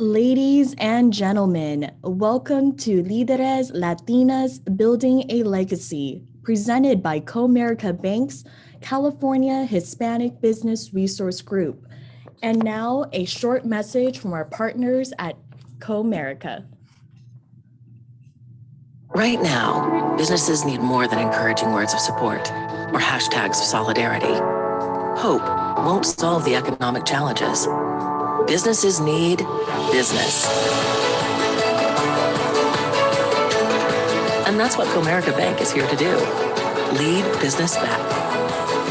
Ladies and gentlemen, welcome to Lideres Latinas Building a Legacy, presented by Comerica Bank's California Hispanic Business Resource Group. And now a short message from our partners at Comerica. Right now, businesses need more than encouraging words of support or hashtags of solidarity. Hope won't solve the economic challenges. Businesses need business. And that's what Comerica Bank is here to do. Lead business back.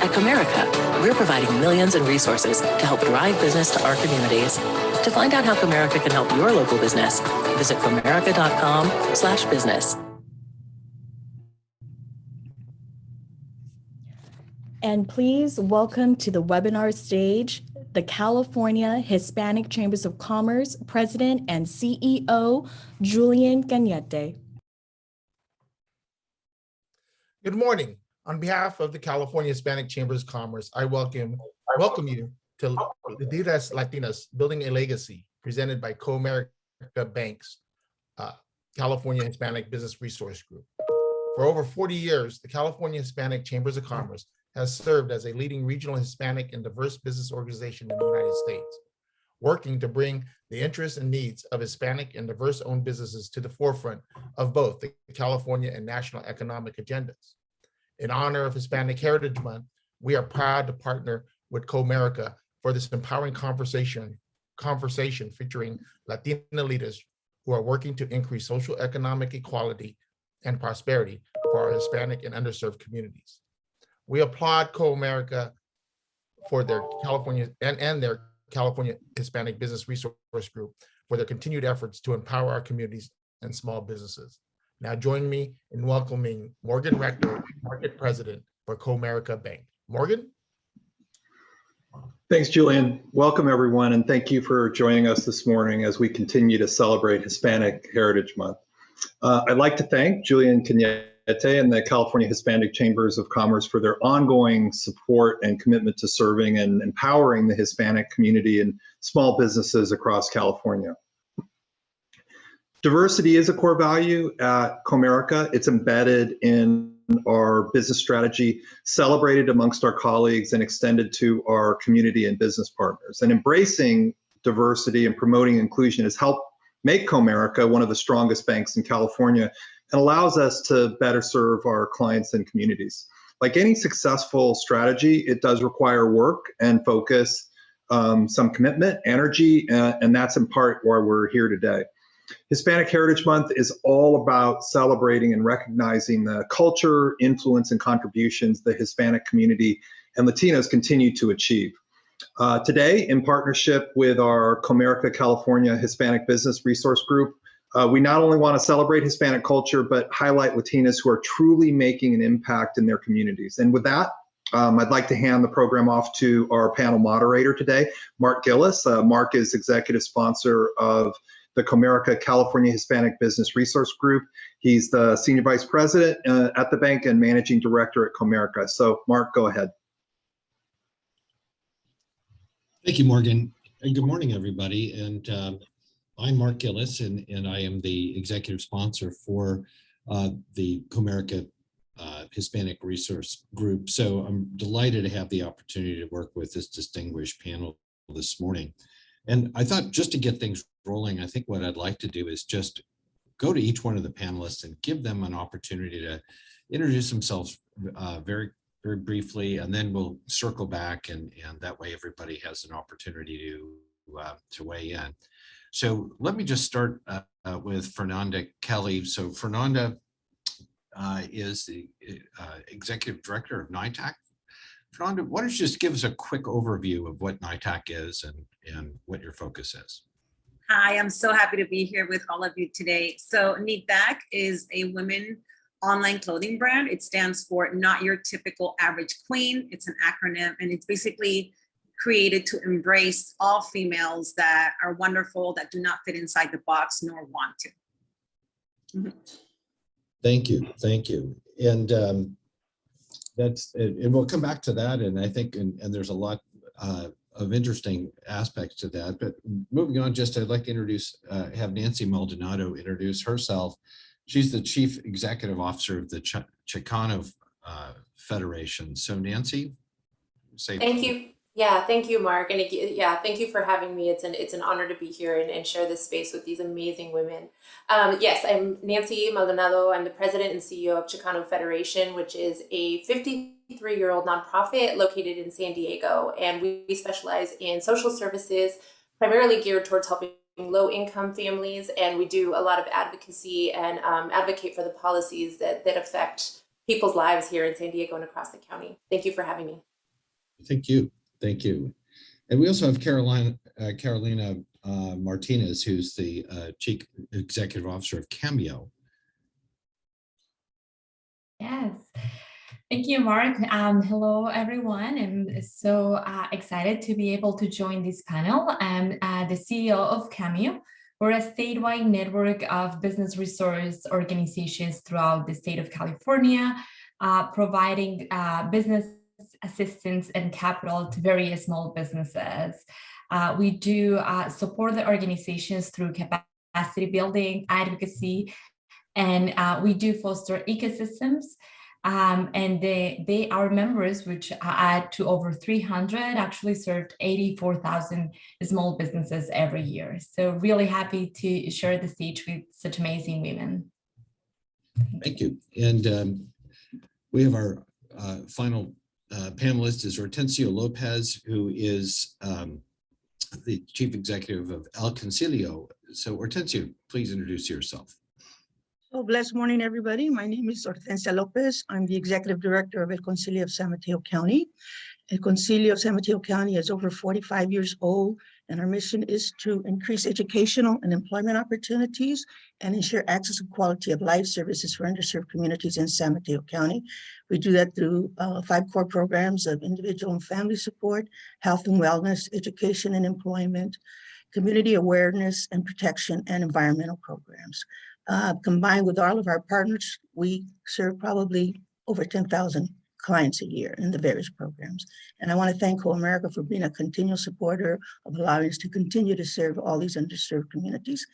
At Comerica, we're providing millions in resources to help drive business to our communities. To find out how Comerica can help your local business, visit comerica.com/business. And please welcome to the webinar stage, the California Hispanic Chambers of Commerce President and CEO, Julian Cañete. Good morning. On behalf of the California Hispanic Chambers of Commerce, I welcome you to Lideres Latinas Building a Legacy, presented by Comerica Bank's California Hispanic Business Resource Group. For over 40 years, the California Hispanic Chambers of Commerce has served as a leading regional Hispanic and diverse business organization in the United States, working to bring the interests and needs of Hispanic and diverse-owned businesses to the forefront of both the California and national economic agendas. In honor of Hispanic Heritage Month, we are proud to partner with Comerica for this empowering conversation featuring Latina leaders who are working to increase social economic equality and prosperity for our Hispanic and underserved communities. We applaud Comerica for their California and their California Hispanic Business Resource Group for their continued efforts to empower our communities and small businesses. Now join me in welcoming Morgan Rector, Market President for Comerica Bank. Morgan? Thanks, Julian. Welcome, everyone, and thank you for joining us this morning as we continue to celebrate Hispanic Heritage Month. I'd like to thank Julian Cañete and the California Hispanic Chambers of Commerce for their ongoing support and commitment to serving and empowering the Hispanic community and small businesses across California. Diversity is a core value at Comerica. It's embedded in our business strategy, celebrated amongst our colleagues, and extended to our community and business partners. And embracing diversity and promoting inclusion has helped make Comerica one of the strongest banks in California and allows us to better serve our clients and communities. Like any successful strategy, it does require work and focus, some commitment, energy, and that's in part why we're here today. Hispanic Heritage Month is all about celebrating and recognizing the culture, influence, and contributions the Hispanic community and Latinos continue to achieve. Today, in partnership with our Comerica California Hispanic Business Resource Group, we not only want to celebrate Hispanic culture, but highlight Latinas who are truly making an impact in their communities. And with that, I'd like to hand the program off to our panel moderator today, Mark Gillis. Mark is executive sponsor of the Comerica California Hispanic Business Resource Group. He's the senior vice president at the bank and managing director at Comerica. So Mark, go ahead. Thank you, Morgan. And good morning, everybody. And I'm Mark Gillis, and I am the executive sponsor for the Comerica Hispanic Resource Group. So I'm delighted to have the opportunity to work with this distinguished panel this morning. And I thought, just to get things rolling, I think what I'd like to do is just go to each one of the panelists and give them an opportunity to introduce themselves very briefly, and then we'll circle back, and that way everybody has an opportunity to weigh in. So let me just start with Fernanda Kelly. So Fernanda is the executive director of Nytec. Fernanda, why don't you just give us a quick overview of what Nytec is and what your focus is? Hi, I'm so happy to be here with all of you today. So Nytec is a women online clothing brand. It stands for Not Your Typical Average Queen. It's an acronym, and it's basically created to embrace all females that are wonderful, that do not fit inside the box nor want to. Mm-hmm. Thank you. And and we'll come back to that. And I think, and there's a lot of interesting aspects to that. But moving on, I'd like to introduce, have Nancy Maldonado introduce herself. She's the Chief Executive Officer of the Chicano Federation. So Nancy, say. Thank you. Yeah, thank you, Mark. And yeah, thank you for having me. It's an honor to be here and share this space with these amazing women. Yes, I'm Nancy Maldonado. I'm the president and CEO of Chicano Federation, which is a 53-year-old nonprofit located in San Diego. And we specialize in social services, primarily geared towards helping low-income families. And we do a lot of advocacy and advocate for the policies that affect people's lives here in San Diego and across the county. Thank you for having me. Thank you. Thank you. And we also have Carolina Martinez, who's the Chief Executive Officer of Cameo. Yes. Thank you, Mark. Hello, everyone. I'm so excited to be able to join this panel. I'm the CEO of Cameo. We're a statewide network of business resource organizations throughout the state of California, providing business assistance and capital to various small businesses. We do support the organizations through capacity building, advocacy, and we do foster ecosystems. And our members, which add to over 300, actually served 84,000 small businesses every year. So really happy to share the stage with such amazing women. Thank you. And we have our final panelist is Hortensia Lopez, who is the Chief Executive of El Concilio. So Hortensia, please introduce yourself. Oh, blessed morning, everybody. My name is Hortensia Lopez. I'm the Executive Director of El Concilio of San Mateo County. El Concilio of San Mateo County is over 45 years old, and our mission is to increase educational and employment opportunities and ensure access and quality of life services for underserved communities in San Mateo County. We do that through 5 core programs of individual and family support, health and wellness, education and employment, community awareness and protection, and environmental programs. Combined with all of our partners, we serve probably over 10,000 clients a year in the various programs. And I want to thank Comerica for being a continual supporter of allowing us to continue to serve all these underserved communities.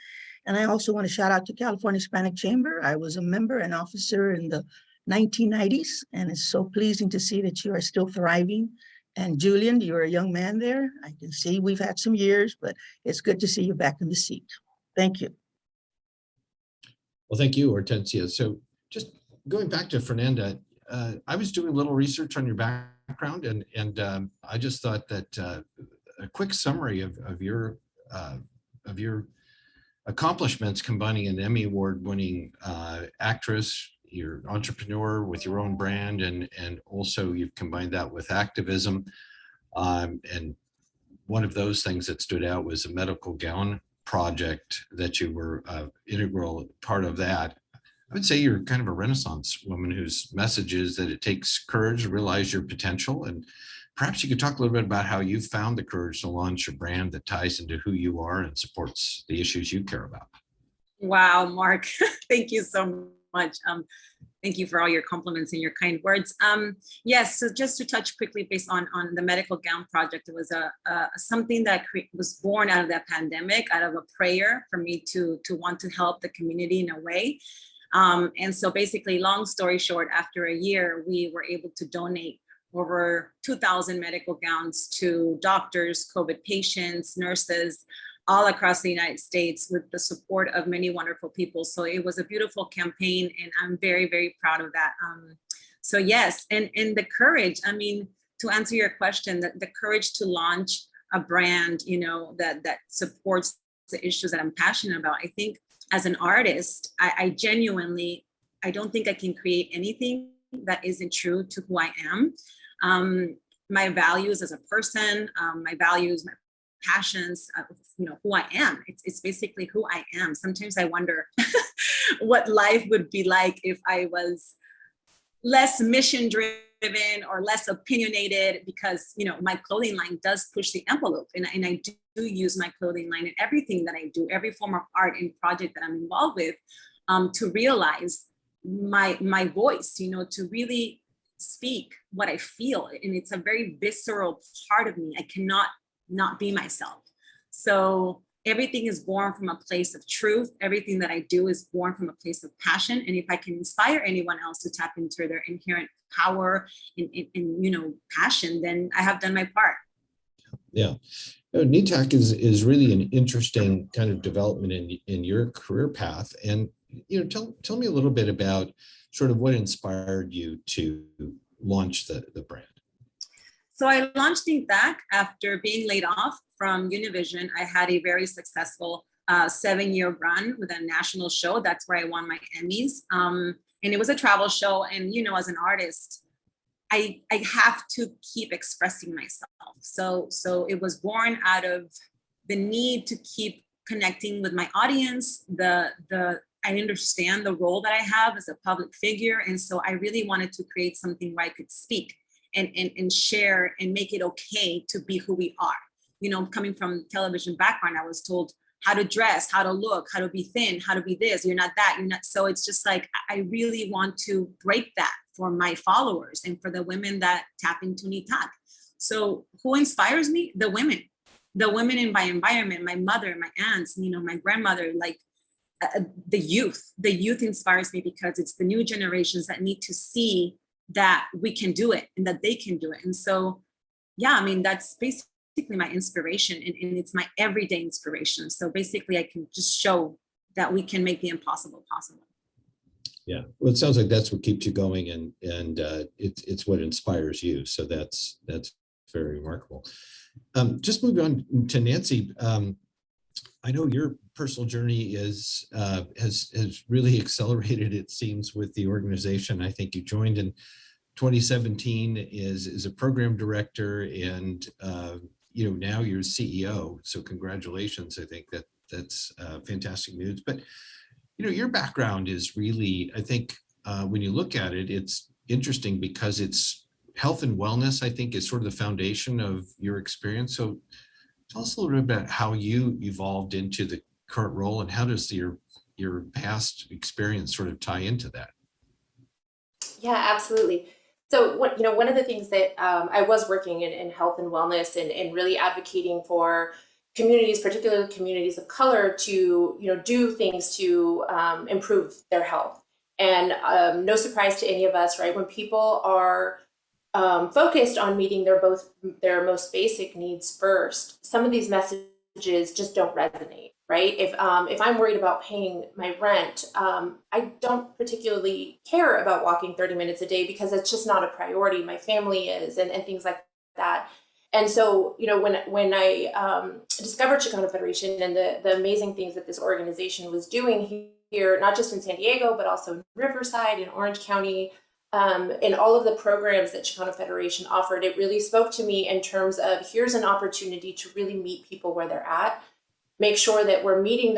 And I also want to shout out to California Hispanic Chamber. I was a member and officer in the 1990s, and it's so pleasing to see that you are still thriving. And Julian, you're a young man there. I can see we've had some years, but it's good to see you back in the seat. Thank you. Well, thank you, Hortensia. So just going back to Fernanda, I was doing a little research on your background, and I just thought that a quick summary of your accomplishments, combining an Emmy Award-winning actress, you're an entrepreneur with your own brand, and also you've combined that with activism. And one of those things that stood out was a medical gown project that you were integral part of that. I would say you're kind of a Renaissance woman whose message is that it takes courage to realize your potential. And perhaps you could talk a little bit about how you found the courage to launch a brand that ties into who you are and supports the issues you care about. Wow, Mark, thank you so much. Thank you for all your compliments and your kind words. Yes, so just to touch quickly based on the medical gown project, it was something that was born out of that pandemic, out of a prayer for me to want to help the community in a way. And so basically, long story short, after a year, we were able to donate over 2,000 medical gowns to doctors, COVID patients, nurses, all across the United States with the support of many wonderful people. So it was a beautiful campaign, and I'm very, very proud of that. So yes, and the courage, I mean, to answer your question, the courage to launch a brand, you know, that supports the issues that I'm passionate about. I think as an artist, I genuinely, I don't think I can create anything that isn't true to who I am. My values as a person, my values, my passions, you know, who I am. It's basically who I am. Sometimes I wonder what life would be like if I was less mission driven or less opinionated, because, you know, my clothing line does push the envelope, and I do use my clothing line in everything that I do, every form of art and project that I'm involved with, to realize my voice, you know, to really speak what I feel. And it's a very visceral part of me. I cannot not be myself. So everything is born from a place of truth. Everything that I do is born from a place of passion. And if I can inspire anyone else to tap into their inherent power and passion, then I have done my part. Yeah. Nytec is really an interesting kind of development in your career path. And, tell me a little bit about sort of what inspired you to launch the brand. So I launched Nytec after being laid off from Univision. I had a very successful 7-year run with a national show. That's where I won my Emmys. And it was a travel show. And, as an artist, I have to keep expressing myself. So it was born out of the need to keep connecting with my audience. I understand the role that I have as a public figure. And so I really wanted to create something where I could speak and share and make it okay to be who we are. Coming from television background, I was told how to dress, how to look, how to be thin, how to be this, you're not that, you're not. So it's just like, I really want to break that for my followers and for the women that tap into Nytec. So who inspires me? The women in my environment, my mother, my aunts, my grandmother, like the youth inspires me because it's the new generations that need to see that we can do it and that they can do it. And so, that's basically my inspiration and it's my everyday inspiration. So basically I can just show that we can make the impossible possible. Yeah, well, it sounds like that's what keeps you going and it's what inspires you. So that's very remarkable. Just moving on to Nancy. I know your personal journey has really accelerated, it seems, with the organization. I think you joined in 2017 as a program director, and now you're CEO. So congratulations! I think that's fantastic news. But your background is really, I think, when you look at it, it's interesting because it's health and wellness. I think is sort of the foundation of your experience. So tell us a little bit about how you evolved into the current role, and how does your past experience sort of tie into that? Yeah, absolutely. So one of the things that I was working in health and wellness and really advocating for communities, particularly communities of color, to do things to improve their health. And no surprise to any of us, right? When people are focused on meeting their most basic needs first, some of these messages just don't resonate, right? If I'm worried about paying my rent, I don't particularly care about walking 30 minutes a day because it's just not a priority. My family is, and things like that. And so, when I discovered Chicano Federation and the amazing things that this organization was doing here, not just in San Diego, but also in Riverside, in Orange County, and all of the programs that Chicano Federation offered, it really spoke to me in terms of here's an opportunity to really meet people where they're at, make sure that we're meeting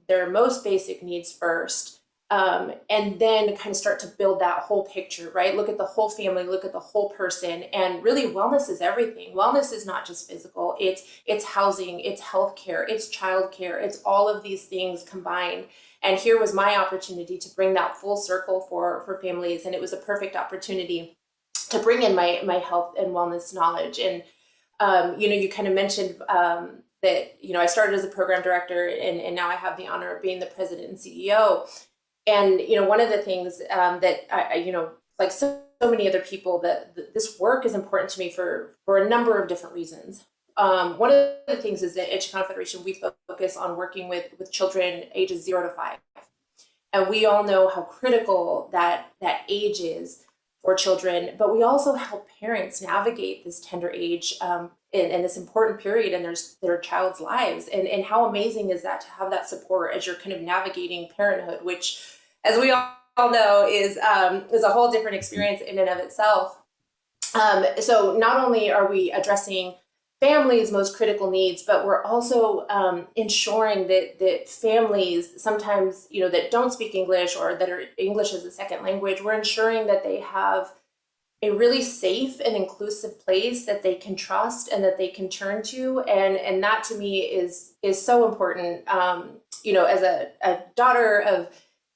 their most basic needs first, and then kind of start to build that whole picture, right? Look at the whole family, look at the whole person, and really wellness is everything. Wellness is not just physical, it's housing, it's healthcare, it's childcare, it's all of these things combined. And here was my opportunity to bring that full circle for families. And it was a perfect opportunity to bring in my health and wellness knowledge. And, you kind of mentioned that, I started as a program director and now I have the honor of being the president and CEO. And, one of the things that I like so many other people, that this work is important to me for a number of different reasons. One of the things is that at Chicano Federation, we focus on working with children ages 0 to 5. And we all know how critical that age is for children, but we also help parents navigate this tender age in this important period in their child's lives. And how amazing is that to have that support as you're kind of navigating parenthood, which, as we all know, is a whole different experience in and of itself. So not only are we addressing families' most critical needs, but we're also ensuring that families sometimes, that don't speak English or that are English as a second language, we're ensuring that they have a really safe and inclusive place that they can trust and that they can turn to. And that to me is so important. As a daughter of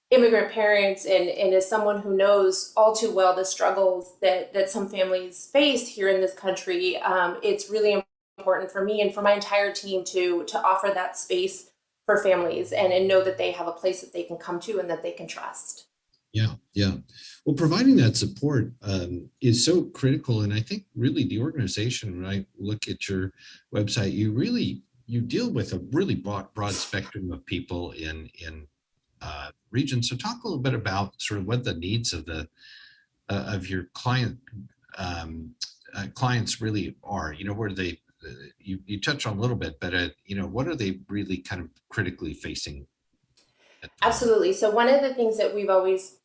immigrant parents and as someone who knows all too well the struggles that some families face here in this country, it's really important for me and for my entire team to offer that space for families and know that they have a place that they can come to and that they can trust. Yeah. Well, providing that support is so critical. And I think really the organization, when I look at your website, you deal with a really broad spectrum of people in regions. So talk a little bit about sort of what the needs of your clients really are, where they, you touch on a little bit, but what are they really kind of critically facing? Absolutely. So one of the things that we've always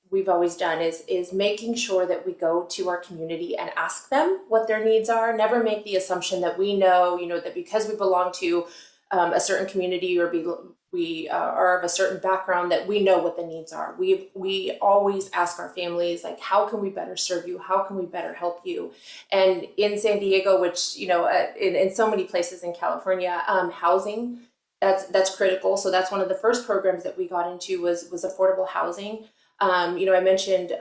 done is making sure that we go to our community and ask them what their needs are. Never make the assumption that we know, that because we belong to a certain community or we are of a certain background that we know what the needs are. We always ask our families, like, how can we better serve you? How can we better help you? And in San Diego, which, in so many places in California, housing, that's critical. So that's one of the first programs that we got into was affordable housing. I mentioned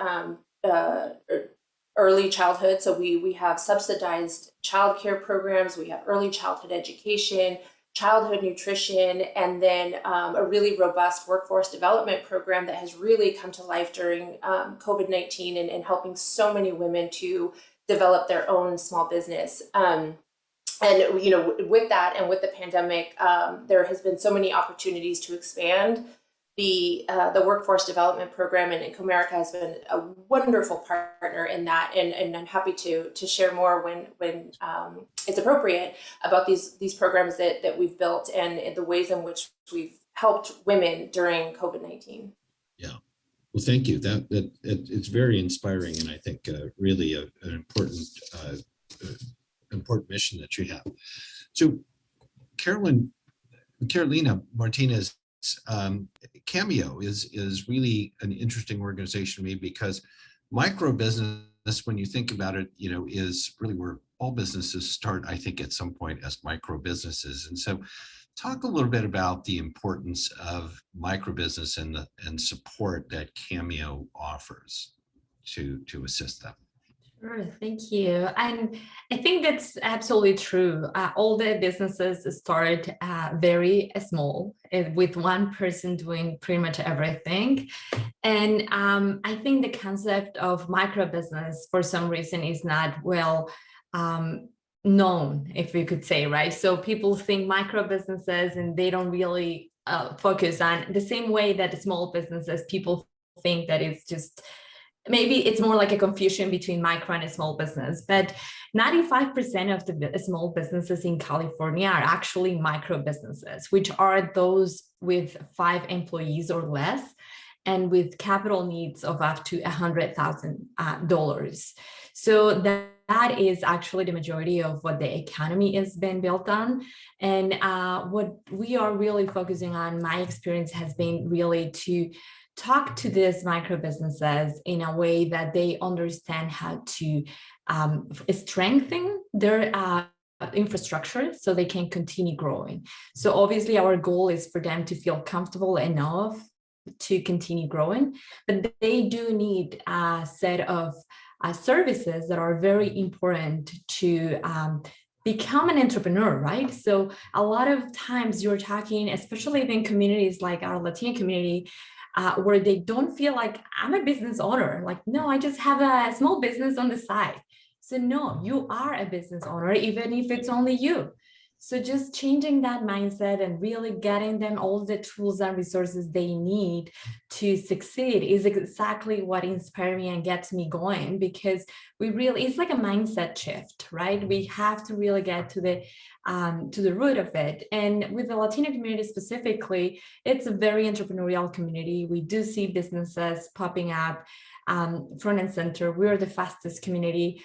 early childhood. So we have subsidized childcare programs. We have early childhood education, childhood nutrition, and then a really robust workforce development program that has really come to life during COVID-19 and helping so many women to develop their own small business. And with that and with the pandemic, there has been so many opportunities to expand the workforce development program, and Comerica has been a wonderful partner in that. And I'm happy to share more when it's appropriate about these programs that we've built and the ways in which we've helped women during COVID-19. Yeah. Well, thank you. That it's very inspiring, and I think really an important mission that you have. So, Carolina Martinez, Cameo is really an interesting organization to me because micro business, when you think about it, is really where all businesses start, I think, at some point as micro businesses. And so talk a little bit about the importance of micro business and support that Cameo offers to assist them. Sure, thank you. And I think that's absolutely true. All the businesses start very small with one person doing pretty much everything. And I think the concept of micro business for some reason is not well known, if we could say, right? So people think micro businesses and they don't really focus on the same way that small businesses, people think that it's just, maybe it's more like a confusion between micro and a small business, but 95% of the small businesses in California are actually micro businesses, which are those with 5 employees or less and with capital needs of up to $100,000. So that is actually the majority of what the economy has been built on. And what we are really focusing on, my experience has been really to talk to these micro businesses in a way that they understand how to strengthen their infrastructure so they can continue growing. So obviously our goal is for them to feel comfortable enough to continue growing, but they do need a set of services that are very important to become an entrepreneur, right? So a lot of times you're talking, especially in communities like our Latina community, where they don't feel like I'm a business owner. Like, no, I just have a small business on the side. So no, you are a business owner, even if it's only you. So just changing that mindset and really getting them all the tools and resources they need to succeed is exactly what inspires me and gets me going, because it's like a mindset shift, right? We have to really get to the root of it. And with the Latino community specifically, it's a very entrepreneurial community. We do see businesses popping up front and center. We're the fastest community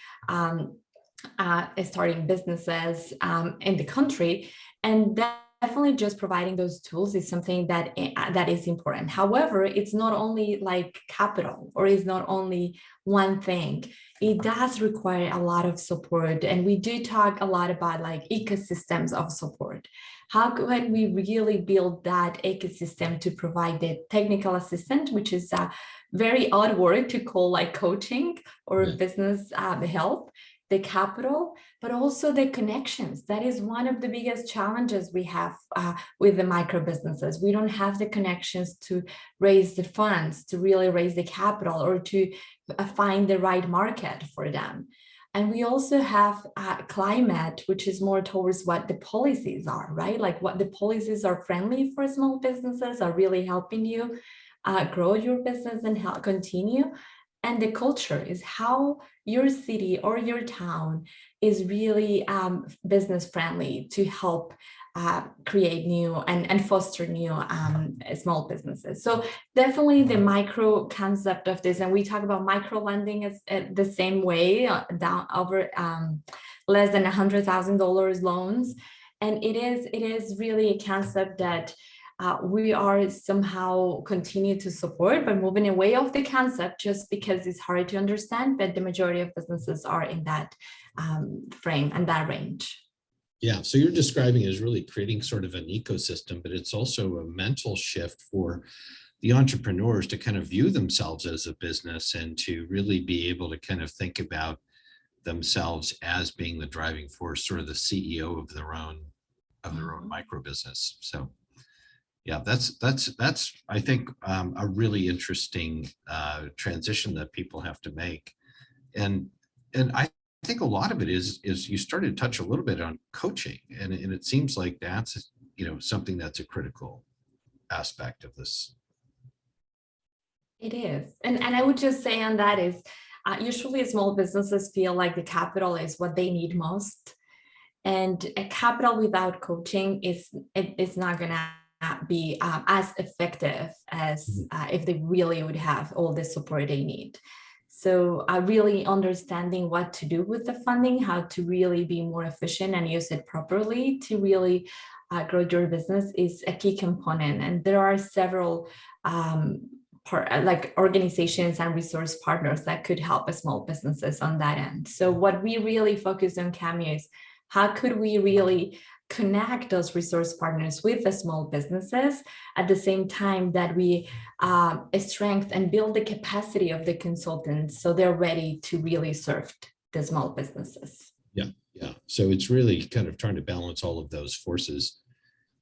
starting businesses in the country, and definitely just providing those tools is something that is important. However, it's not only like capital, or it's not only one thing. It does require a lot of support, and we do talk a lot about like ecosystems of support. How can we really build that ecosystem to provide the technical assistant, which is a very odd word to call like coaching or business help, the capital, but also the connections. That is one of the biggest challenges we have with the micro businesses. We don't have the connections to raise the funds, to really raise the capital, or to find the right market for them. And we also have climate, which is more towards what the policies are, right? Like what the policies are friendly for small businesses, are really helping you grow your business and help continue. And the culture is how your city or your town is really business friendly to help create new and foster new small businesses. So definitely the micro concept of this, and we talk about micro lending as the same way, down over less than $100,000 loans. And it is really a concept that we are somehow continue to support, but moving away of the concept just because it's hard to understand, but the majority of businesses are in that frame and that range. Yeah, so you're describing it as really creating sort of an ecosystem, but it's also a mental shift for the entrepreneurs to kind of view themselves as a business and to really be able to kind of think about themselves as being the driving force, sort of the CEO of their own micro business. So yeah, that's I think a really interesting transition that people have to make, and I think a lot of it is you started to touch a little bit on coaching, and it seems like that's something that's a critical aspect of this. It is, and I would just say on that is usually small businesses feel like the capital is what they need most, and a capital without coaching is not gonna be as effective as if they really would have all the support they need. So really understanding what to do with the funding, how to really be more efficient and use it properly to really grow your business is a key component. And there are several like organizations and resource partners that could help small businesses on that end. So what we really focus on Cameo is how could we really connect those resource partners with the small businesses at the same time that we strengthen and build the capacity of the consultants so they're ready to really serve the small businesses. Yeah. So it's really kind of trying to balance all of those forces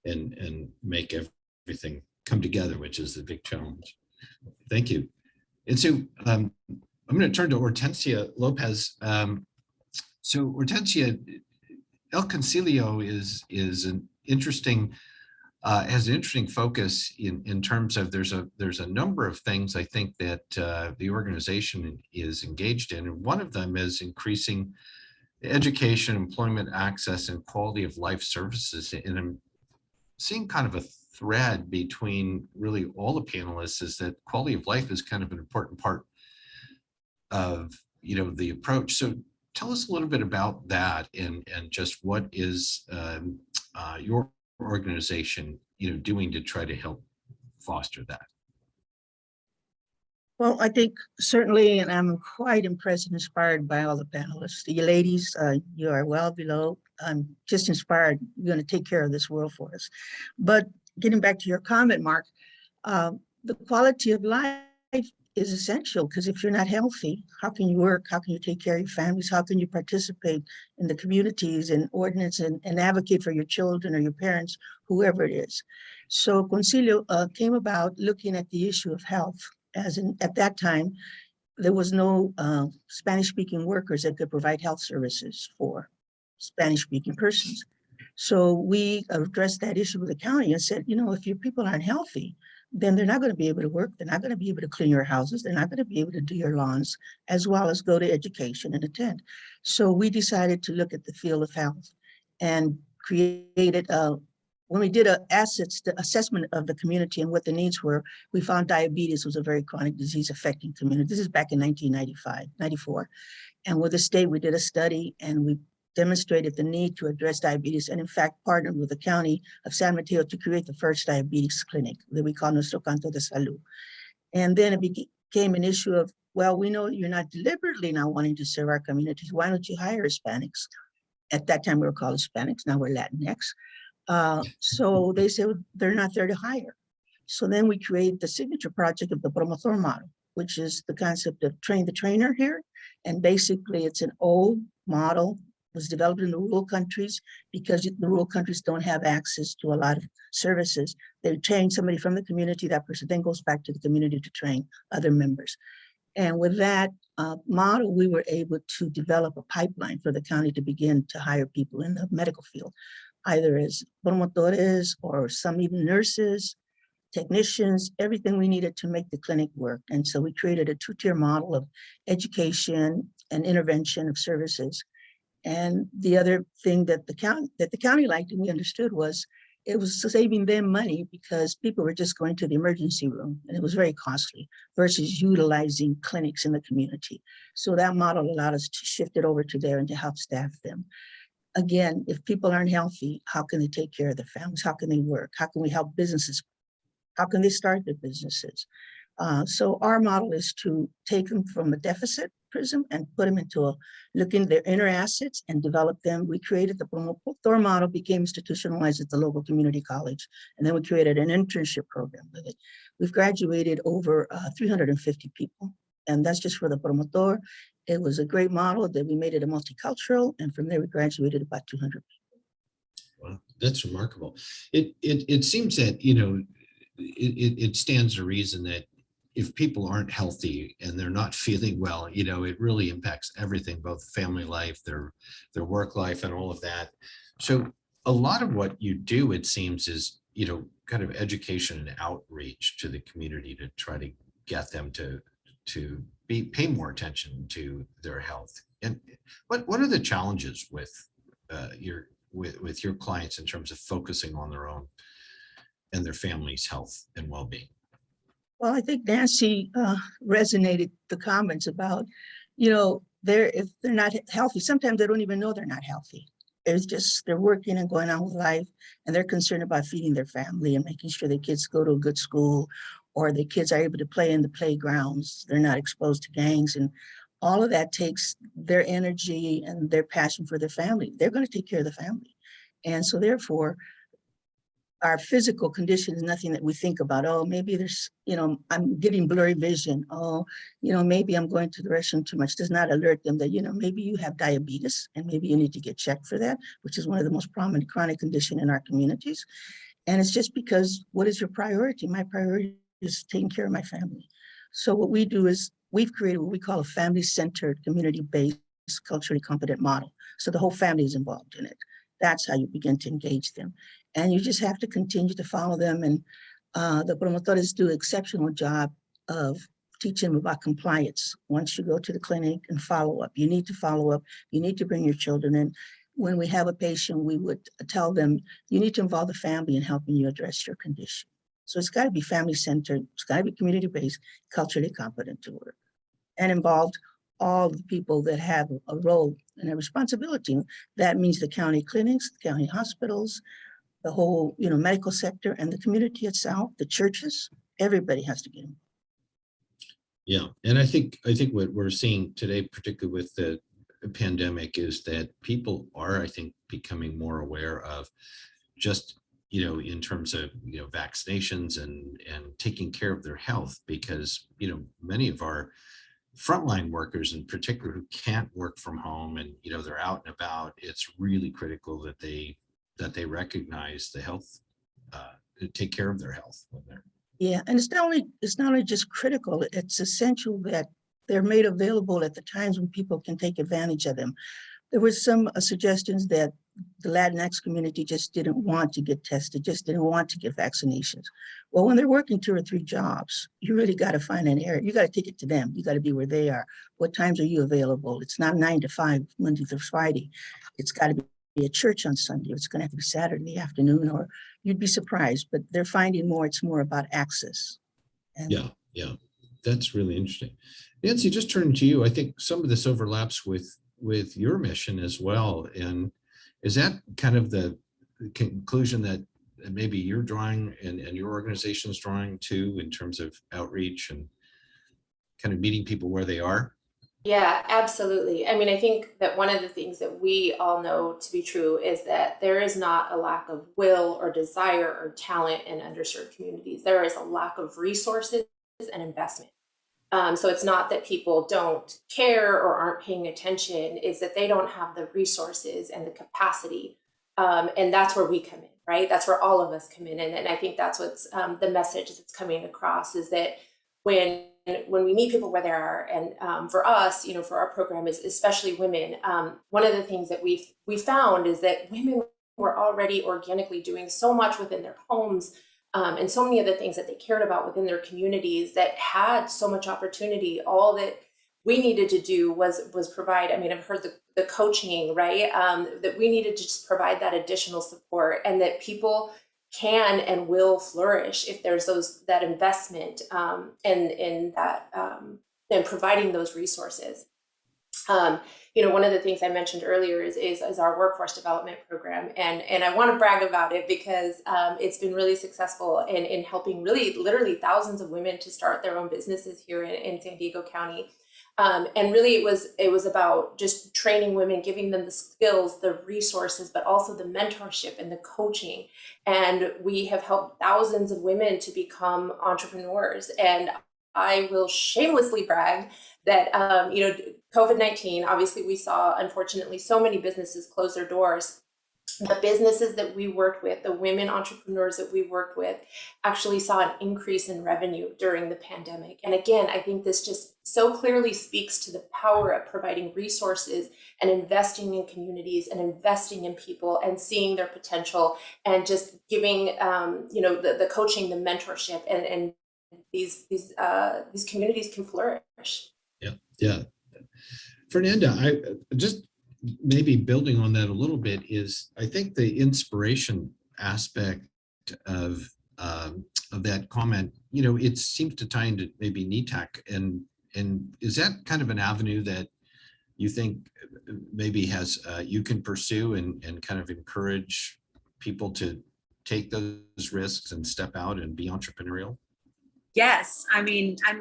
and make everything come together, which is the big challenge. Thank you. And so I'm going to turn to Hortensia Lopez. So Hortensia, El Concilio is an interesting, has an interesting focus in terms of there's a number of things I think that the organization is engaged in, and one of them is increasing education, employment access, and quality of life services. And I'm seeing kind of a thread between really all the panelists is that quality of life is kind of an important part of the approach. So tell us a little bit about that and just what is your organization doing to try to help foster that. Well, I think certainly, and I'm quite impressed and inspired by all the panelists. You ladies, you are well below. I'm just inspired. You're going to take care of this world for us. But getting back to your comment, Mark, the quality of life is essential, because if you're not healthy, how can you work? How can you take care of your families? How can you participate in the communities and ordinance and advocate for your children or your parents, whoever it is? So Concilio came about looking at the issue of health, as in at that time, there was no Spanish-speaking workers that could provide health services for Spanish-speaking persons. So we addressed that issue with the county and said, if your people aren't healthy, then they're not going to be able to work. They're not going to be able to clean your houses. They're not going to be able to do your lawns, as well as go to education and attend. So we decided to look at the field of health and created when we did the assessment of the community and what the needs were, we found diabetes was a very chronic disease affecting community. This is back in 1994. And with the state, we did a study and we demonstrated the need to address diabetes, and in fact partnered with the county of San Mateo to create the first diabetes clinic that we call Nuestro Canto de Salud. And then it became an issue of, well, we know you're not deliberately not wanting to serve our communities. Why don't you hire Hispanics? At that time we were called Hispanics, now we're Latinx. So they said they're not there to hire. So then we created the signature project of the Promotor model. which is the concept of train the trainer here. And basically it's an old model, was developed in the rural countries because the rural countries don't have access to a lot of services. They train somebody from the community, that person then goes back to the community to train other members. And with that model, we were able to develop a pipeline for the county to begin to hire people in the medical field, either as promotores or some even nurses, technicians, everything we needed to make the clinic work. And so we created a two-tier model of education and intervention of services. And the other thing that the county liked and we understood was it was saving them money because people were just going to the emergency room and it was very costly versus utilizing clinics in the community. So that model allowed us to shift it over to there and to help staff them. Again, if people aren't healthy, how can they take care of their families? How can they work? How can we help businesses? How can they start their businesses? So our model is to take them from a deficit prism and put them into look into their inner assets and develop them. We created the promotor model, became institutionalized at the local community college. And then we created an internship program with it. We've graduated over 350 people. And that's just for the promotor. It was a great model that we made it a multicultural. And from there, we graduated about 200 people. Wow, that's remarkable. It seems that, you know, it stands to reason that if people aren't healthy and they're not feeling well, you know, it really impacts everything, both family life, their work life and all of that. So a lot of what you do, it seems, is, you know, kind of education and outreach to the community to try to get them to pay more attention to their health. And what are the challenges with your clients in terms of focusing on their own and their family's health and well-being? Well, I think Nancy resonated the comments about, you know, if they're not healthy, sometimes they don't even know they're not healthy. It's just they're working and going on with life, and they're concerned about feeding their family and making sure their kids go to a good school, or the kids are able to play in the playgrounds. They're not exposed to gangs, and all of that takes their energy and their passion for their family. They're going to take care of the family, and so therefore, our physical condition is nothing that we think about. Oh, maybe there's, you know, I'm getting blurry vision. Oh, you know, maybe I'm going to the restroom too much. Does not alert them that, you know, maybe you have diabetes and maybe you need to get checked for that, which is one of the most prominent chronic condition in our communities. And it's just because, what is your priority? My priority is taking care of my family. So what we do is we've created what we call a family-centered, community-based, culturally competent model. So the whole family is involved in it. That's how you begin to engage them. And you just have to continue to follow them. And the promotores do an exceptional job of teaching them about compliance. Once you go to the clinic and follow up, you need to follow up. You need to bring your children in. When we have a patient, we would tell them, you need to involve the family in helping you address your condition. So it's got to be family-centered. It's got to be community-based, culturally competent to work, and involved all the people that have a role and a responsibility. That means the county clinics, the county hospitals, the whole, you know, medical sector, and the community itself, the churches. Everybody has to get involved. Yeah, and I think what we're seeing today, particularly with the pandemic, is that people are, I think, becoming more aware of just, you know, in terms of, you know, vaccinations and taking care of their health, because, you know, many of our frontline workers in particular who can't work from home and, you know, they're out and about, it's really critical that they recognize the health, take care of their health when they're. Yeah, and it's not only just critical, it's essential that they're made available at the times when people can take advantage of them. There was some suggestions that the Latinx community just didn't want to get tested, just didn't want to get vaccinations. Well, when they're working 2 or 3 jobs, you really got to find an area. You got to take it to them. You got to be where they are. What times are you available? It's not 9 to 5, Monday through Friday. It's got to be at church on Sunday. It's going to have to be Saturday afternoon, or you'd be surprised. But they're finding it's more about access. And yeah, that's really interesting. Nancy, just turning to you, I think some of this overlaps with your mission as well. And is that kind of the conclusion that maybe you're drawing and your organization is drawing too, in terms of outreach and kind of meeting people where they are? Yeah, absolutely. I mean, I think that one of the things that we all know to be true is that there is not a lack of will or desire or talent in underserved communities. There is a lack of resources and investment. So it's not that people don't care or aren't paying attention, it's that they don't have the resources and the capacity. And that's where we come in, right? That's where all of us come in. And I think that's what's the message that's coming across, is that when we meet people where they are, and for us, for our program, is especially women, one of the things that we found is that women were already organically doing so much within their homes, and so many of the things that they cared about within their communities that had so much opportunity. All that we needed to do was provide, I've heard the coaching, right? That we needed to just provide that additional support, and that people can and will flourish if there's that investment in that and providing those resources. One of the things I mentioned earlier is our workforce development program, and I want to brag about it because it's been really successful in helping literally thousands of women to start their own businesses here in San Diego County. And really it was about just training women, giving them the skills, the resources, but also the mentorship and the coaching. And we have helped thousands of women to become entrepreneurs. And I will shamelessly brag that, COVID-19, obviously we saw, unfortunately, so many businesses close their doors. The businesses that we worked with, the women entrepreneurs that we worked with, actually saw an increase in revenue during the pandemic. And again, I think this just so clearly speaks to the power of providing resources and investing in communities and investing in people and seeing their potential, and just giving, the coaching, the mentorship, and these communities can flourish. Yeah. Fernanda, I just maybe building on that a little bit is, I think the inspiration aspect of that comment, it seems to tie into maybe Nytec, and is that kind of an avenue that you think maybe you can pursue and kind of encourage people to take those risks and step out and be entrepreneurial? Yes,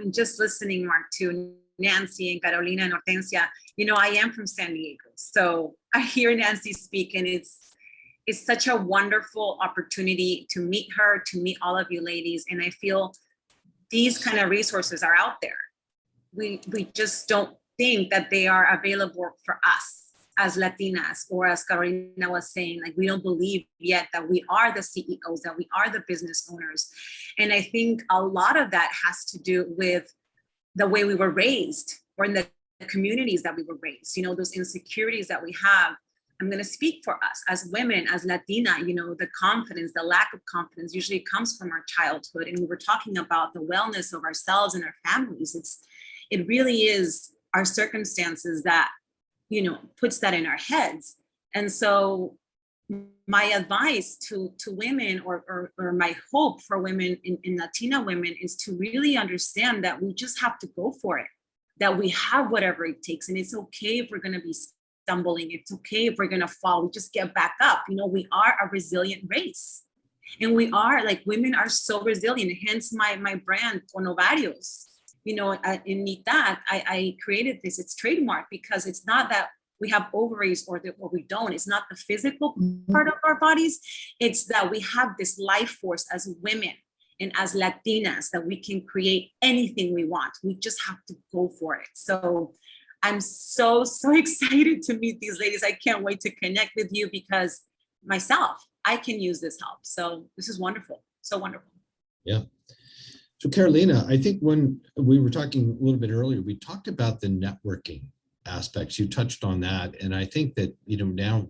just listening, Mark, to Nancy and Carolina and Hortensia, I am from San Diego. So I hear Nancy speak, and it's such a wonderful opportunity to meet her, to meet all of you ladies. And I feel these kind of resources are out there. We just don't think that they are available for us as Latinas, or as Carolina was saying, like, we don't believe yet that we are the CEOs, that we are the business owners. And I think a lot of that has to do with the way we were raised, or in the communities that we were raised, those insecurities that we have. I'm going to speak for us as women, as Latina, the confidence, the lack of confidence usually comes from our childhood. And we were talking about the wellness of ourselves and our families. It really is our circumstances that, puts that in our heads. And so my advice to women, or my hope for women in Latina women, is to really understand that we just have to go for it, that we have whatever it takes. And it's okay if we're going to be stumbling. It's okay if we're going to fall. We just get back up. We are a resilient race. And we are, like, women are so resilient. Hence my brand, Con Ovarios. In Nytec, I created this. It's trademark, because it's not that we have ovaries or we don't. It's not the physical part of our bodies. It's that we have this life force as women and as Latinas, that we can create anything we want. We just have to go for it. So I'm so excited to meet these ladies. I can't wait to connect with you, because myself, I can use this help. So this is wonderful. So wonderful. Yeah. So Carolina, I think when we were talking a little bit earlier, we talked about the networking aspects. You touched on that. And I think that, now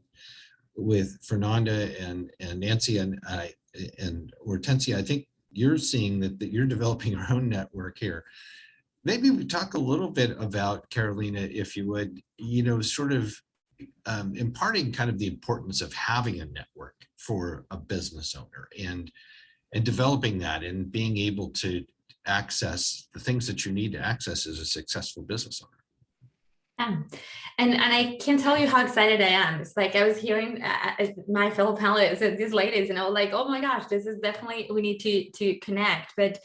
with Fernanda and Nancy and Hortensia, I think you're seeing that you're developing our own network here. Maybe we talk a little bit about, Carolina, if you would, sort of imparting kind of the importance of having a network for a business owner, and developing that, and being able to access the things that you need to access as a successful business owner. And I can tell you how excited I am. It's like I was hearing my fellow panelists and these ladies, and I was like, oh my gosh, this is definitely, we need to connect. But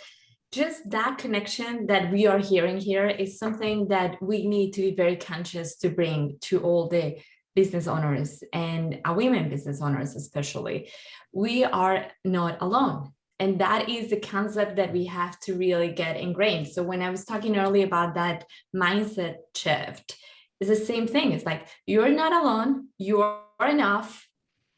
just that connection that we are hearing here is something that we need to be very conscious to bring to all the business owners, and women business owners especially. We are not alone. And that is the concept that we have to really get ingrained. So when I was talking earlier about that mindset shift, it's the same thing. It's like, you're not alone, you are enough,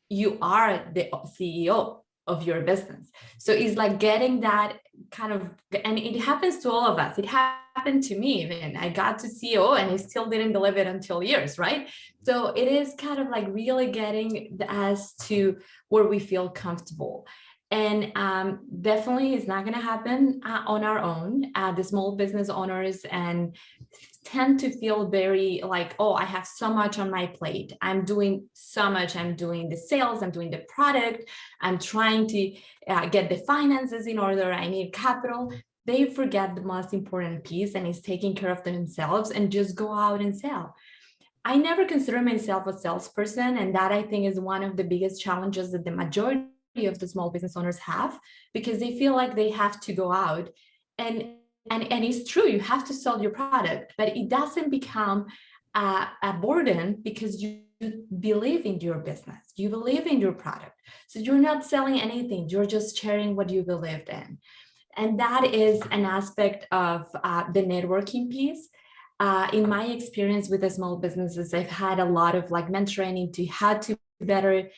you are the CEO of your business. So it's like getting that kind of, and it happens to all of us. It happened to me even. I got to CEO and I still didn't believe it until years, right? So it is kind of like really getting us to where we feel comfortable. And definitely it's not going to happen on our own. The small business owners and tend to feel very like, oh, I have so much on my plate. I'm doing so much. I'm doing the sales, I'm doing the product, I'm trying to get the finances in order. I need capital. They forget the most important piece, and is taking care of themselves and just go out and sell. I never consider myself a salesperson, and that I think is one of the biggest challenges that the majority of the small business owners have, because they feel like they have to go out and it's true, you have to sell your product, but it doesn't become a burden because you believe in your business, you believe in your product. So you're not selling anything, you're just sharing what you believed in. And that is an aspect of the networking piece. In my experience with the small businesses, I've had a lot of like mentoring into how to better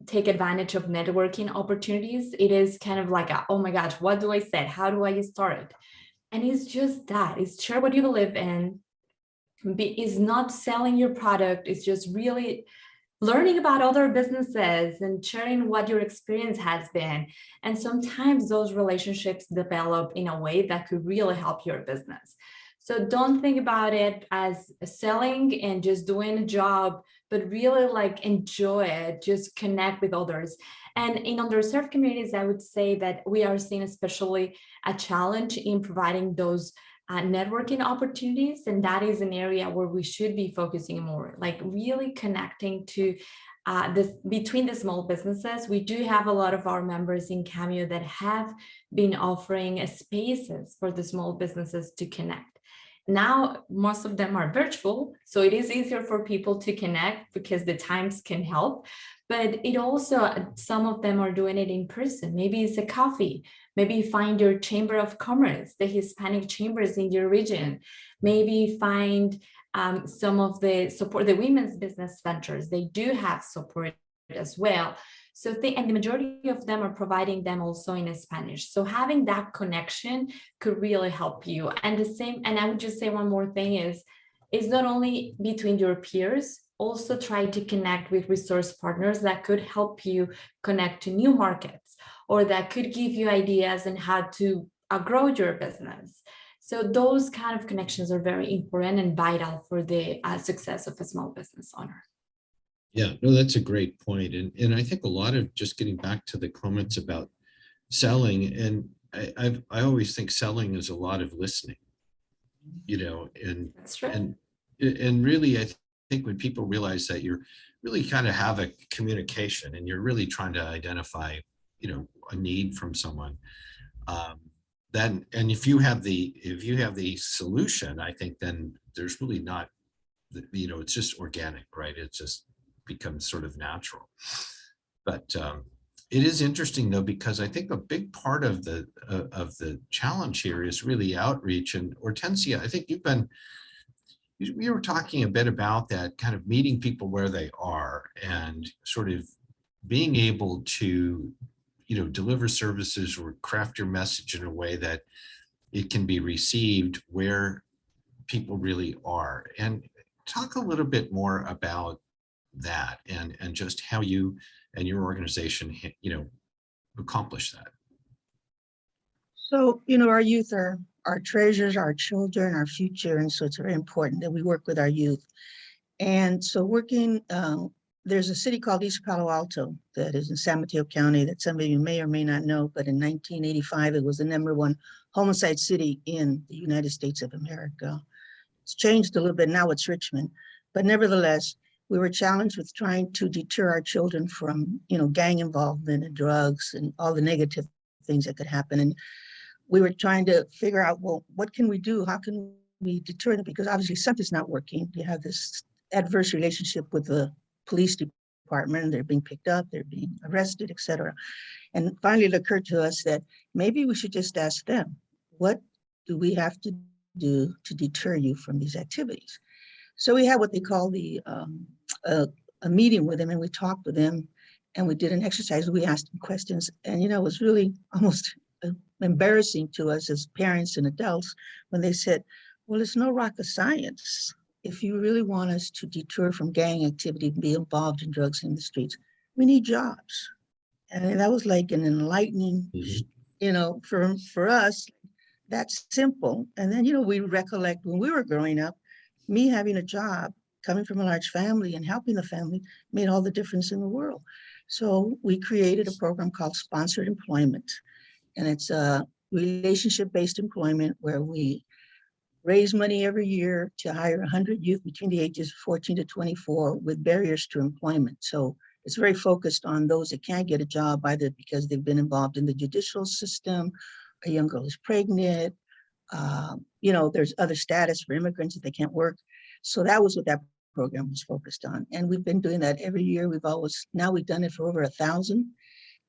take advantage of networking opportunities. It is kind of like, oh my gosh, what do I say? How do I start? And it's just that, it's share what you believe in, is not selling your product, it's just really learning about other businesses and sharing what your experience has been. And sometimes those relationships develop in a way that could really help your business. So don't think about it as selling and just doing a job, but really like enjoy it, just connect with others. And in underserved communities, I would say that we are seeing especially a challenge in providing those networking opportunities. And that is an area where we should be focusing more, like really connecting to between the small businesses. We do have a lot of our members in Cameo that have been offering spaces for the small businesses to connect. Now, most of them are virtual, so it is easier for people to connect because the times can help. But it also, some of them are doing it in person. Maybe it's a coffee. Maybe find your chamber of commerce, the Hispanic chambers in your region. Maybe find some of the support, the women's business centers. They do have support as well. So and the majority of them are providing them also in Spanish. So having that connection could really help you. And the same, and I would just say one more thing is not only between your peers, also try to connect with resource partners that could help you connect to new markets, or that could give you ideas on how to grow your business. So those kind of connections are very important and vital for the success of a small business owner. Yeah, no, that's a great point. And I think a lot of, just getting back to the comments about selling, and I always think selling is a lot of listening, you know, and that's right. And really, I think when people realize that you're really kind of have a communication and you're really trying to identify, you know, a need from someone, then, and if you have the solution, I think then there's really not, you know, it's just organic, right? It just becomes sort of natural. But it is interesting though, because I think a big part of the challenge here is really outreach. And Hortensia, I think we were talking a bit about that, kind of meeting people where they are and sort of being able to, you know, deliver services or craft your message in a way that it can be received where people really are. And talk a little bit more about that and just how you and your organization, you know, accomplish that. So, you know, our youth are our treasures, our children, our future. And so it's very important that we work with our youth. And so working, there's a city called East Palo Alto that is in San Mateo County that some of you may or may not know, but in 1985, it was the #1 homicide city in the United States of America. It's changed a little bit, now it's Richmond, but nevertheless, we were challenged with trying to deter our children from, you know, gang involvement and drugs and all the negative things that could happen. And we were trying to figure out, well, what can we do? How can we deter them? Because obviously something's not working. You have this adverse relationship with the police department, they're being picked up, they're being arrested, etc. And finally it occurred to us that maybe we should just ask them, what do we have to do to deter you from these activities? So we had what they call a meeting with them, and we talked with them, and we did an exercise. We asked them questions, and it was really almost embarrassing to us as parents and adults when they said, well, it's no rocket science. If you really want us to deter from gang activity and be involved in drugs in the streets, we need jobs. And that was like an enlightening, for us, that's simple. And then, we recollect when we were growing up, me having a job, coming from a large family and helping the family made all the difference in the world. So we created a program called Sponsored Employment. And it's a relationship-based employment where we raise money every year to hire 100 youth between the ages of 14 to 24 with barriers to employment. So it's very focused on those that can't get a job either because they've been involved in the judicial system, a young girl is pregnant, there's other status for immigrants that they can't work. So that was what that program was focused on. And we've been doing that every year. We've done it for over 1,000.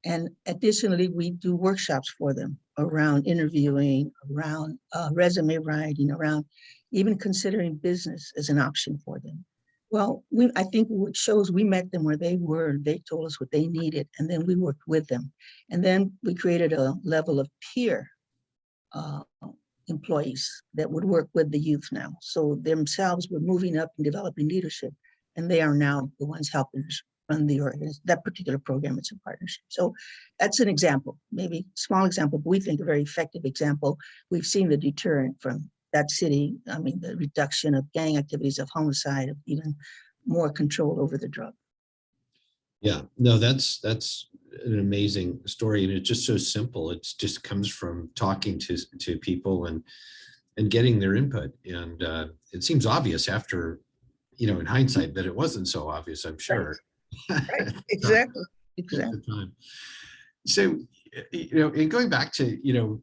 And additionally, we do workshops for them around interviewing, around resume writing, around even considering business as an option for them. Well, I think what shows we met them where they were, they told us what they needed, and then we worked with them. And then we created a level of peer employees that would work with the youth now. So themselves were moving up and developing leadership, and they are now the ones helping us run that particular program. It's a partnership. So that's an example, maybe small example, but we think a very effective example. We've seen the deterrent from that city. I mean, the reduction of gang activities, of homicide, of even more control over the drug. Yeah, no, that's an amazing story, and it's just so simple. It just comes from talking to people and getting their input. And it seems obvious after, in hindsight, that it wasn't so obvious, I'm sure. Right. Exactly. So, and going back to,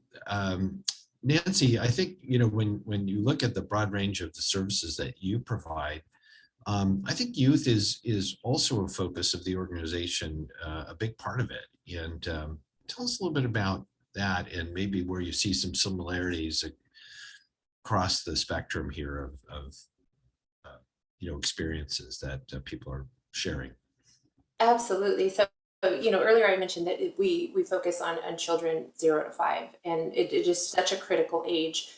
Nancy, I think, when you look at the broad range of the services that you provide, I think youth is also a focus of the organization, a big part of it. And tell us a little bit about that and maybe where you see some similarities across the spectrum here of experiences that people are sharing. Absolutely. So, earlier I mentioned that we focus on children 0 to 5, and it is such a critical age.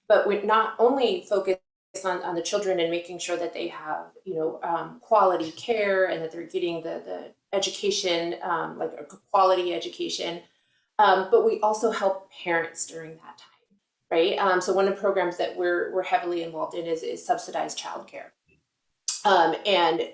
But we not only focus on the children and making sure that they have, quality care and that they're getting the education, like a quality education, but we also help parents during that time, right? So one of the programs that we're heavily involved in is subsidized childcare. And,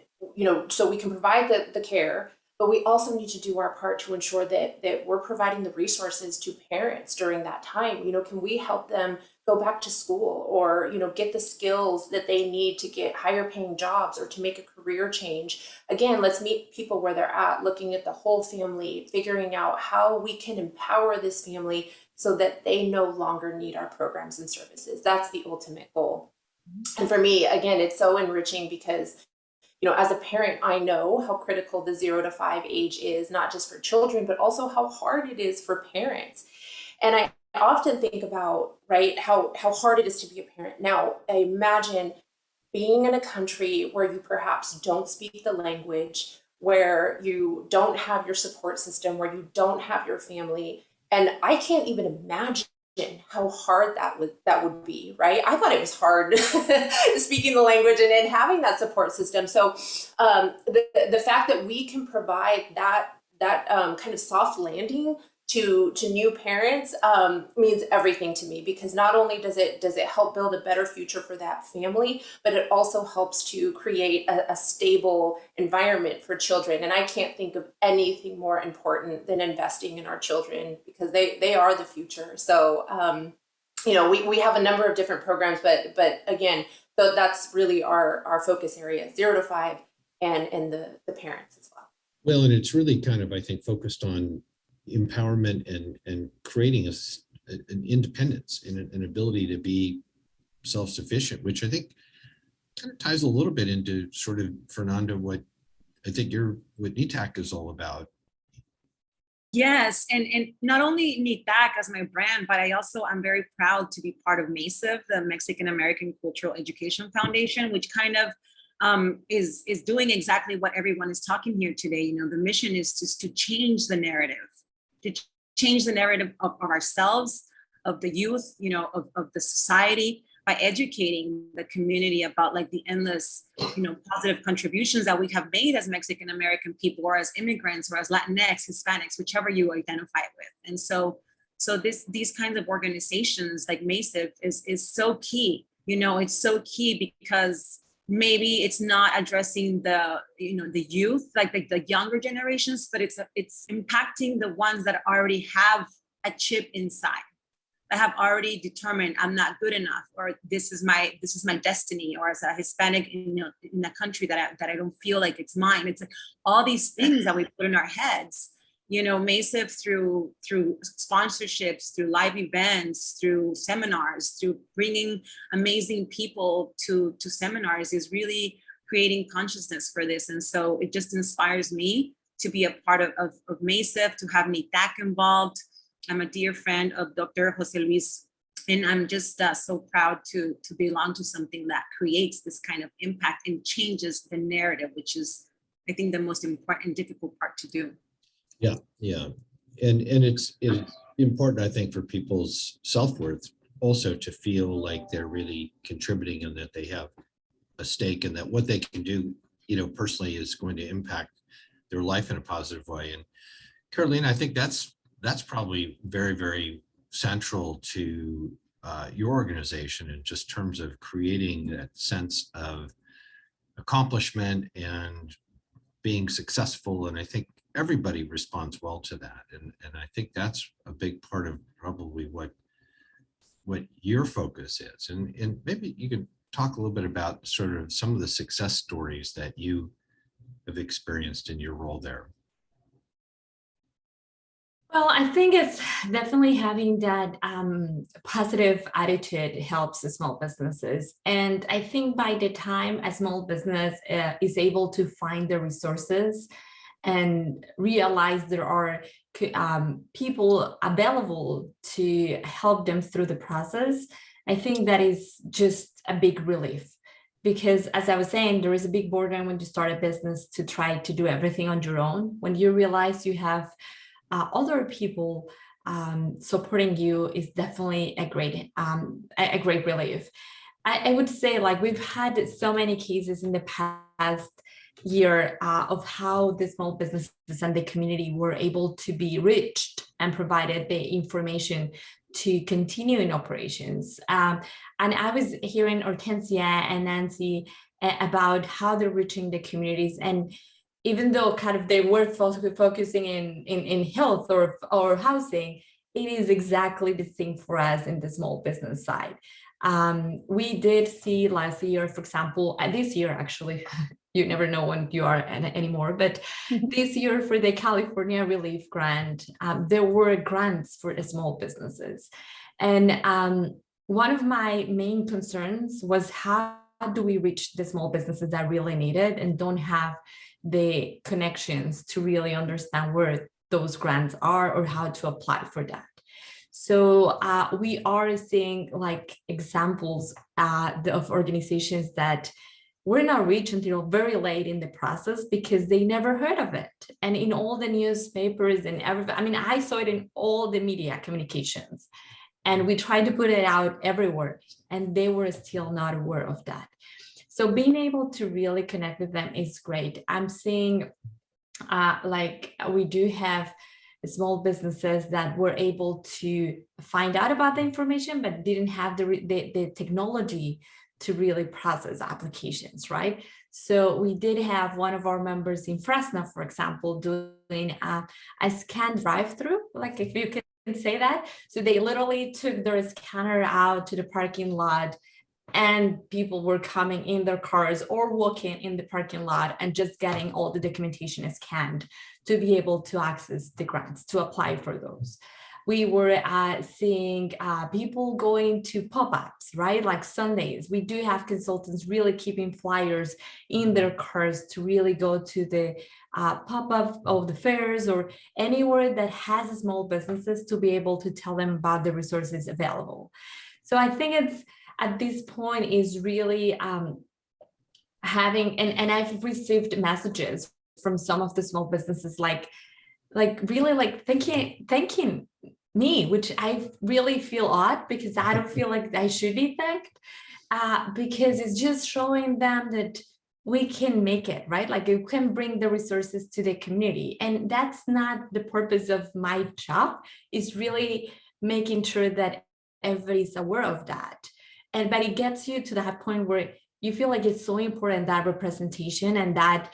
so we can provide the care, but we also need to do our part to ensure that we're providing the resources to parents during that time. Can we help them go back to school or, get the skills that they need to get higher paying jobs or to make a career change? Again, let's meet people where they're at, looking at the whole family, figuring out how we can empower this family so that they no longer need our programs and services. That's the ultimate goal. And for me, again, it's so enriching because, as a parent, I know how critical the 0 to 5 age is, not just for children, but also how hard it is for parents. And I often think about, right, how hard it is to be a parent. Now, I imagine being in a country where you perhaps don't speak the language, where you don't have your support system, where you don't have your family. And I can't even imagine how hard that would be, right? I thought it was hard speaking the language and having that support system. So the fact that we can provide that kind of soft landing to new parents means everything to me, because not only does it help build a better future for that family, but it also helps to create a stable environment for children. And I can't think of anything more important than investing in our children, because they are the future. So we have a number of different programs, but again, that's really our focus area, 0 to 5 and the parents as well. Well, and it's really kind of, I think, focused on empowerment and creating an independence and an ability to be self-sufficient, which I think kind of ties a little bit into sort of, Fernanda, what I think you're what Nytec is all about. Yes, and not only Nytec as my brand, but I'm very proud to be part of MASIF, the Mexican American Cultural Education Foundation, which kind of is doing exactly what everyone is talking here today. You know, the mission is just to change the narrative, to change the narrative of ourselves, of the youth, you know, of the society, by educating the community about like the endless, you know, positive contributions that we have made as Mexican American people, or as immigrants, or as Latinx, Hispanics, whichever you identify with. And so these kinds of organizations like MASIF is so key. You know, it's so key because maybe it's not addressing the, you know, the youth, like the younger generations, but it's impacting the ones that already have a chip inside, that have already determined I'm not good enough, or this is my destiny, or as a Hispanic in a country that I don't feel like it's mine. It's like all these things that we put in our heads. You know, MASIF through sponsorships, through live events, through seminars, through bringing amazing people to seminars, is really creating consciousness for this. And so it just inspires me to be a part of MASIF, to have Nytec involved. I'm a dear friend of Dr. Jose Luis, and I'm just so proud to belong to something that creates this kind of impact and changes the narrative, which is, I think, the most important and difficult part to do. Yeah, and it's important, I think, for people's self-worth also to feel like they're really contributing and that they have a stake, and that what they can do, you know, personally is going to impact their life in a positive way. And Carolina, I think that's probably very, very central to your organization in just terms of creating that sense of accomplishment and being successful. And I think everybody responds well to that. And I think that's a big part of probably what your focus is. And maybe you can talk a little bit about sort of some of the success stories that you have experienced in your role there. Well, I think it's definitely having that positive attitude helps the small businesses. And I think by the time a small business is able to find the resources and realize there are people available to help them through the process, I think that is just a big relief. Because as I was saying, there is a big burden when you start a business to try to do everything on your own. When you realize you have other people supporting you, is definitely a great relief. I would say, like, we've had so many cases in the past year of how the small businesses and the community were able to be reached and provided the information to continue in operations. And I was hearing Hortensia and Nancy about how they're reaching the communities, and even though kind of they were focusing in health or housing, it is exactly the same for us in the small business side. We did see last year, for example, this year actually, you never know when you are anymore, but this year for the California Relief Grant, there were grants for the small businesses. And one of my main concerns was, how do we reach the small businesses that really need it and don't have the connections to really understand where those grants are or how to apply for that. So we are seeing like examples of organizations that were not reached until very late in the process because they never heard of it. And in all the newspapers and everything, I mean, I saw it in all the media communications, and we tried to put it out everywhere, and they were still not aware of that. So being able to really connect with them is great. I'm seeing like we do have small businesses that were able to find out about the information, but didn't have the technology to really process applications, right? So we did have one of our members in Fresno, for example, doing a scan drive-through, like if you can say that. So they literally took their scanner out to the parking lot, and people were coming in their cars or walking in the parking lot and just getting all the documentation scanned to be able to access the grants, to apply for those. We were seeing people going to pop-ups, right? Like Sundays. We do have consultants really keeping flyers in their cars to really go to the pop-up of the fairs or anywhere that has small businesses to be able to tell them about the resources available. So I think it's at this point is really having, and I've received messages from some of the small businesses like really like thanking me, which I really feel odd because I don't feel like I should be thanked, because it's just showing them that we can make it, right? Like you can bring the resources to the community. And that's not the purpose of my job, is really making sure that everybody's aware of that. But it gets you to that point where you feel like it's so important, that representation and that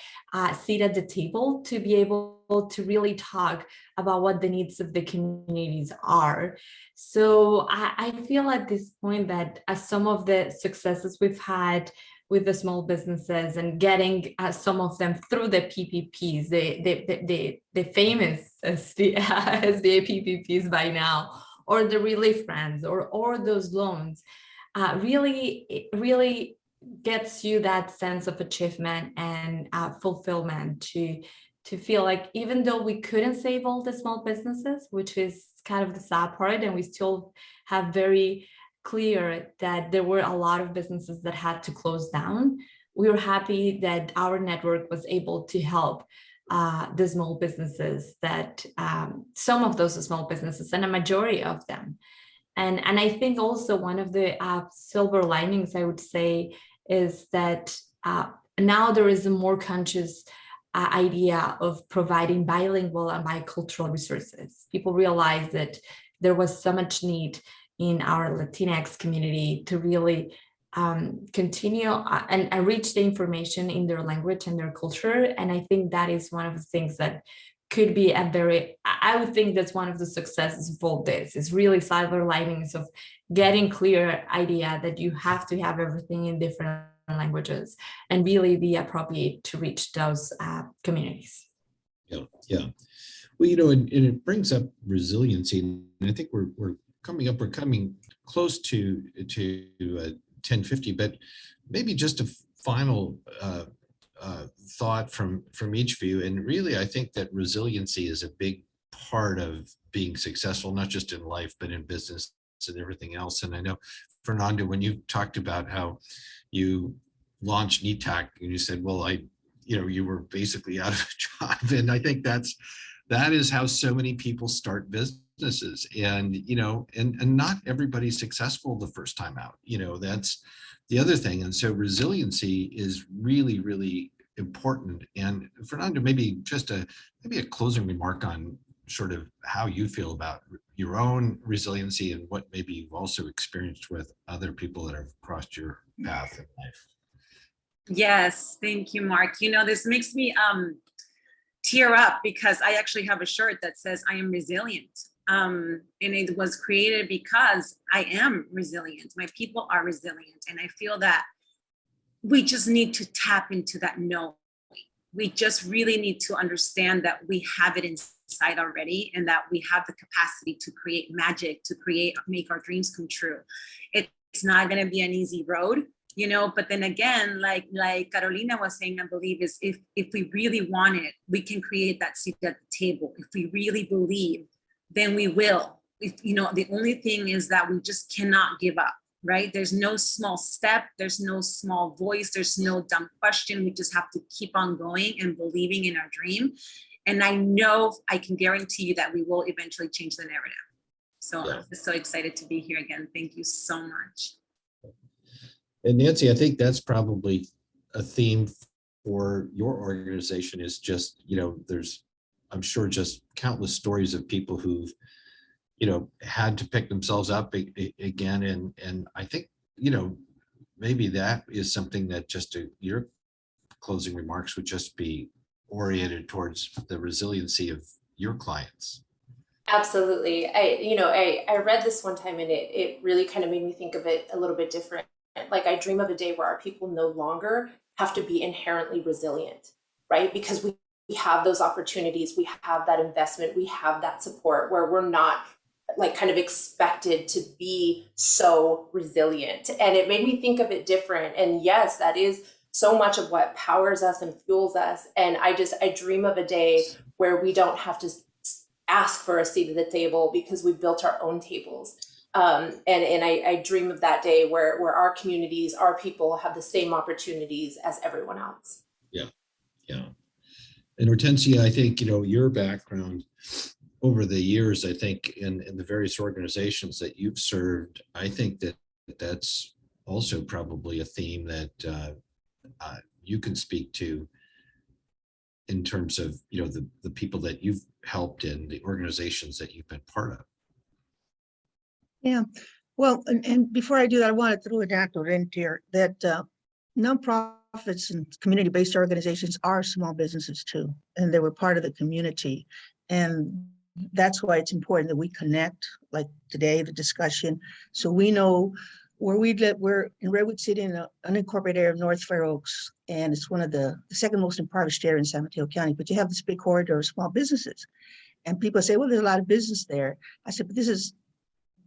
seat at the table, to be able to really talk about what the needs of the communities are. So I feel at this point that some of the successes we've had with the small businesses and getting some of them through the PPPs, the famous SBA PPPs by now, or the relief grants, or those loans, really gets you that sense of achievement and fulfillment to feel like, even though we couldn't save all the small businesses, which is kind of the sad part, and we still have very clear that there were a lot of businesses that had to close down, we were happy that our network was able to help the small businesses, that some of those small businesses, and a majority of them. And I think also one of the silver linings, I would say, is that now there is a more conscious idea of providing bilingual and bicultural resources. People realize that there was so much need in our Latinx community to really continue and reach the information in their language and their culture. And I think that is one of the things that could be I would think that's one of the successes of all this, is really silver linings of getting clear idea that you have to have everything in different languages and really be appropriate to reach those communities. Yeah. Well, and it brings up resiliency, and I think we're coming close to 10:50, but maybe just a final thought from each of you. And really, I think that resiliency is a big part of being successful, not just in life, but in business and everything else. And I know, Fernanda, when you talked about how you launched Nytec, and you said, well, you were basically out of a job. And I think that is how so many people start businesses. And, and not everybody's successful the first time out. That's the other thing. And so resiliency is really, really important. And Fernanda, maybe just a closing remark on sort of how you feel about your own resiliency and what maybe you've also experienced with other people that have crossed your path in life. Yes, thank you, Mark. This makes me tear up, because I actually have a shirt that says I am resilient. And it was created because I am resilient. My people are resilient. And I feel that we just need to tap into that knowing. We just really need to understand that we have it inside already, and that we have the capacity to create magic, to make our dreams come true. It's not going to be an easy road, but then again, like Carolina was saying, I believe, is if we really want it, we can create that seat at the table. If we really believe, then we will. The only thing is that we just cannot give up, right? There's no small step, there's no small voice, there's no dumb question. We just have to keep on going and believing in our dream. And I know, I can guarantee you that we will eventually change the narrative. So yeah. I'm just so excited to be here again. Thank you so much. And Nancy, I think that's probably a theme for your organization, is just, there's, I'm sure, just countless stories of people who've, had to pick themselves up again. And I think, maybe that is something that just your closing remarks would just be oriented towards the resiliency of your clients. Absolutely. I read this one time, and it really kind of made me think of it a little bit different. Like, I dream of a day where our people no longer have to be inherently resilient, right? Because we have those opportunities, we have that investment, we have that support, where we're not like kind of expected to be so resilient. And it made me think of it different. And yes, that is so much of what powers us and fuels us. And I dream of a day where we don't have to ask for a seat at the table because we've built our own tables. And I dream of that day where our communities, our people have the same opportunities as everyone else. Yeah, yeah. And Hortensia, I think, your background over the years, I think in the various organizations that you've served, I think that that's also probably a theme that you can speak to in terms of, the people that you've helped and the organizations that you've been part of. Yeah, well, and before I do that, I want to throw it out in here that nonprofits and community-based organizations are small businesses too, and they were part of the community. And that's why it's important that we connect, like today, the discussion, so we know where we live. We're in Redwood City in an unincorporated area of North Fair Oaks, and it's one of the second most impoverished area in San Mateo County, but you have this big corridor of small businesses. And people say, well, there's a lot of business there. I said, but this is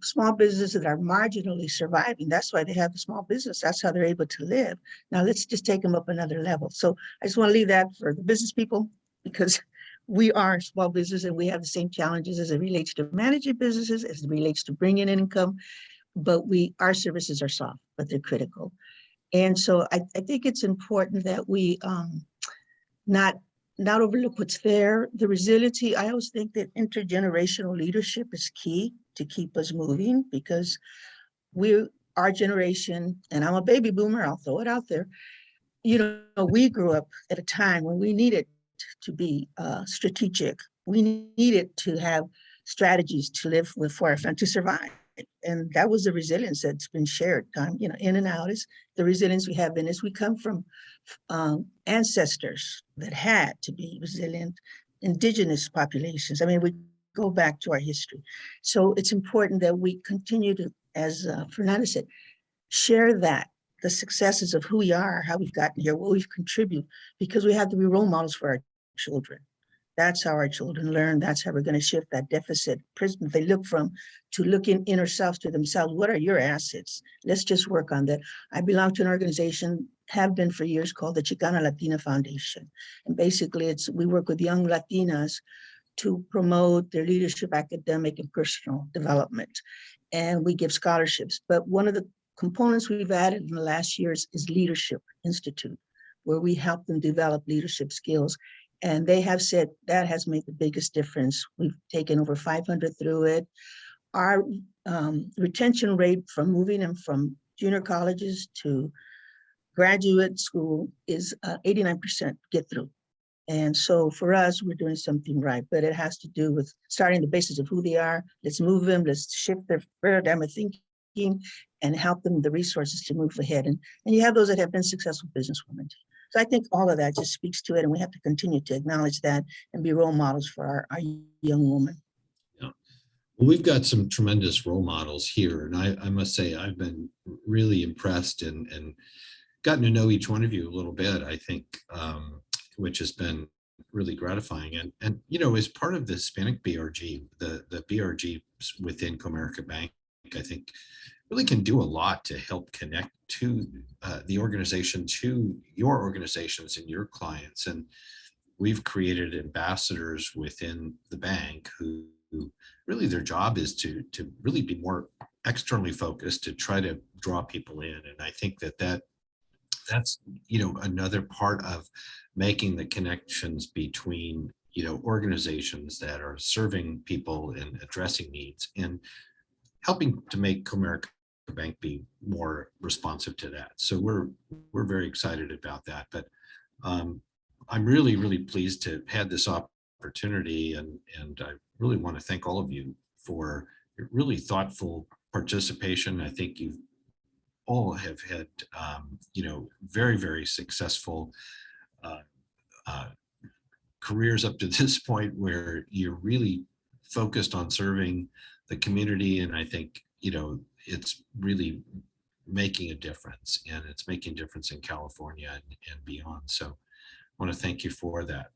small businesses that are marginally surviving. That's why they have a small business. That's how they're able to live. Now let's just take them up another level. So I just want to leave that for the business people, because we are small business and we have the same challenges as it relates to managing businesses, as it relates to bringing in income, but our services are soft, but they're critical. And so I think it's important that we not overlook what's there. The resiliency, I always think that intergenerational leadership is key to keep us moving, because our generation, and I'm a baby boomer, I'll throw it out there, we grew up at a time when we needed to be strategic. We needed to have strategies to live with for our family, to survive. And that was the resilience that's been shared time, in and out, is the resilience we have in us. We come from ancestors that had to be resilient, indigenous populations. I mean, we go back to our history. So it's important that we continue to, as Fernanda said, share the successes of who we are, how we've gotten here, what we've contributed, because we have to be role models for our children. That's how our children learn. That's how we're going to shift that deficit prism they look from, to looking inner self to themselves. What are your assets? Let's just work on that. I belong to an organization, have been for years, called the Chicano Latina Foundation. And basically we work with young Latinas to promote their leadership, academic, and personal development. And we give scholarships. But one of the components we've added in the last years is Leadership Institute, where we help them develop leadership skills. And they have said that has made the biggest difference. We've taken over 500 through it. Our retention rate from moving them from junior colleges to graduate school is 89% get through. And so for us, we're doing something right, but it has to do with starting the basis of who they are. Let's move them, let's shift their paradigm of thinking and help them the resources to move ahead. And you have those that have been successful businesswomen. So I think all of that just speaks to it, and we have to continue to acknowledge that and be role models for our young women. Yeah. Well, we've got some tremendous role models here, and I must say I've been really impressed and gotten to know each one of you a little bit, I think, which has been really gratifying. And as part of the Hispanic BRG, the BRG within Comerica Bank, I think really can do a lot to help connect to the organization, to your organizations and your clients. And we've created ambassadors within the bank who really their job is to really be more externally focused, to try to draw people in. And I think that's another part of making the connections between organizations that are serving people and addressing needs, and helping to make Comerica Bank be more responsive to that. So we're very excited about that. But I'm really, really pleased to have had this opportunity, and I really want to thank all of you for your really thoughtful participation. I think you all have had very, very successful careers up to this point, where you're really focused on serving the community. And I think it's really making a difference, and it's making a difference in California and beyond. So I want to thank you for that.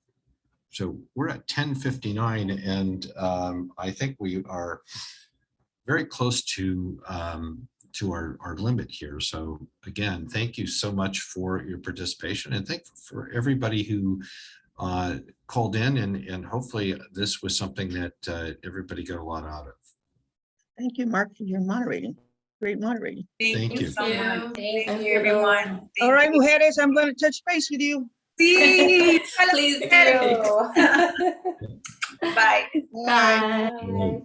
So we're at 10:59, and I think we are very close to our limit here. So again, thank you so much for your participation, and thank for everybody who called in, and hopefully this was something that everybody got a lot out of. Thank you, Mark, for your moderating. Great moderating. Thank you. so much. Thank Thank you. you, everyone. All right, Mujeres, I'm going to touch base with you. Sí. Please do. Bye. Bye. Bye.